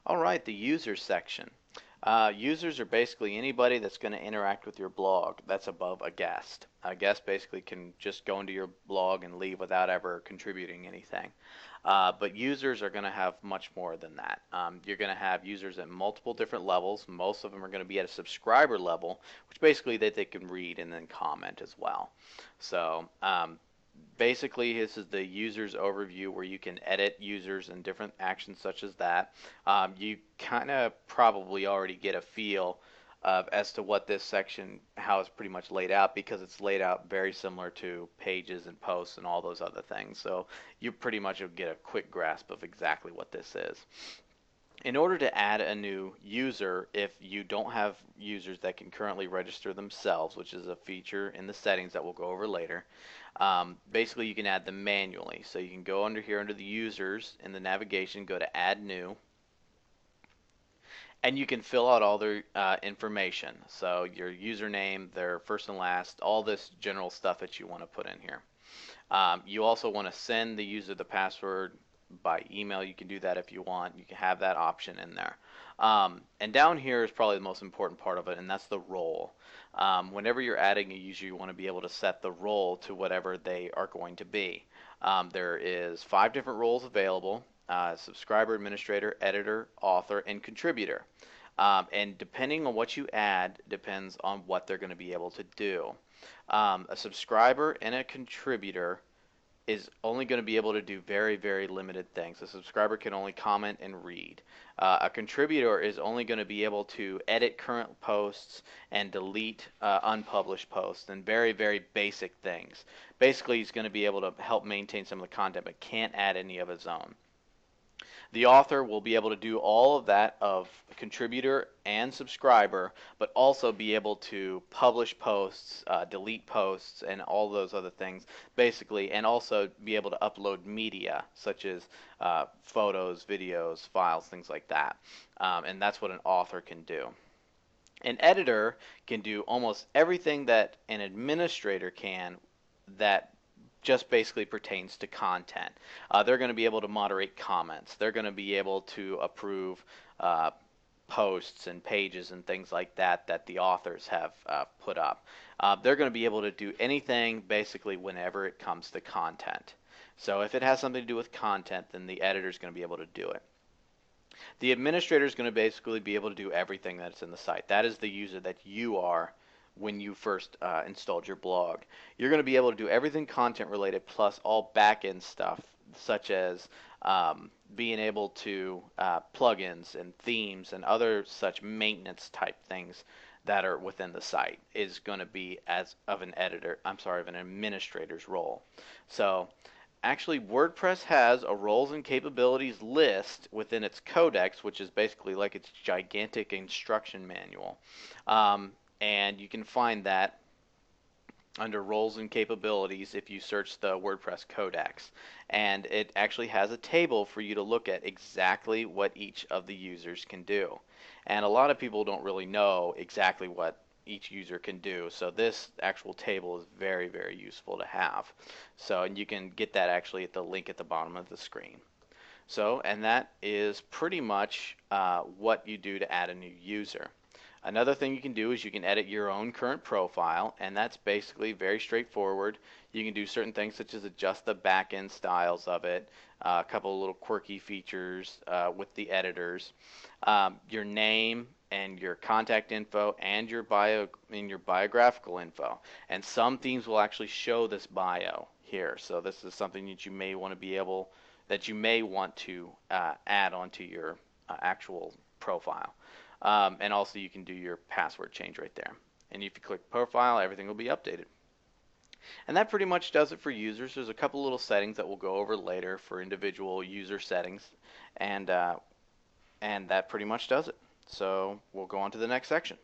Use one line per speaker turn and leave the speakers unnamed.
All right, the users section. Users are basically anybody that's going to interact with your blog that's above a guest. A guest basically can just go into your blog and leave without ever contributing anything. But users are going to have much more than that. You're going to have users at multiple different levels. Most of them are going to be at a subscriber level, which basically that they can read and then comment as well. So basically, this is the user's overview where you can edit users and different actions such as that. You kind of probably already get a feel of as to what this section, how it's pretty much laid out, because it's laid out very similar to pages and posts and all those other things. So you pretty much will get a quick grasp of exactly what this is. In order to add a new user, if you don't have users that can currently register themselves, which is a feature in the settings that we'll go over later, basically you can add them manually. So you can go under here under the users in the navigation, go to add new, and you can fill out all their information. So your username, their first and last, all this general stuff that you want to put in here. You also want to send the user the password by email. You can do that if you want. You can have that option in there. And down here is probably the most important part of it, and that's the role. Whenever you're adding a user, you want to be able to set the role to whatever they are going to be. There is 5 different roles available: subscriber, administrator, editor, author, and contributor. And depending on what you add depends on what they're going to be able to do. A subscriber and a contributor is only going to be able to do very, very limited things. A subscriber can only comment and read. A contributor is only going to be able to edit current posts and delete unpublished posts and very, very basic things. Basically, he's going to be able to help maintain some of the content but can't add any of his own. The author will be able to do all of that of contributor and subscriber, but also be able to publish posts, delete posts, and all those other things, basically, and also be able to upload media, such as photos, videos, files, things like that. And that's what an author can do. An editor can do almost everything that an administrator can that just basically pertains to content. They're going to be able to moderate comments. They're going to be able to approve posts and pages and things like that that the authors have put up. They're going to be able to do anything basically whenever it comes to content. So if it has something to do with content, then the editor is going to be able to do it. The administrator is going to basically be able to do everything that's in the site. That is the user that you are when you first installed your blog. You're going to be able to do everything content related plus all back-end stuff such as being able to plugins and themes and other such maintenance type things that are within the site is going to be as of an of an administrator's role. So actually, WordPress has a roles and capabilities list within its codex, which is basically like its gigantic instruction manual. And you can find that under roles and capabilities if you search the WordPress codex. And it actually has a table for you to look at exactly what each of the users can do. And a lot of people don't really know exactly what each user can do. So this actual table is very, very useful to have. So, and you can get that actually at the link at the bottom of the screen. So, and that is pretty much what you do to add a new user. Another thing you can do is you can edit your own current profile, and that's basically very straightforward. You can do certain things such as adjust the back-end styles of it, a couple of little quirky features with the editors, your name and your contact info and your biographical info. And some themes will actually show this bio here. So this is something that you may want to add onto your actual profile. And also you can do your password change right there. And if you click profile, everything will be updated. And that pretty much does it for users. There's a couple little settings that we'll go over later for individual user settings. And that pretty much does it. So we'll go on to the next section.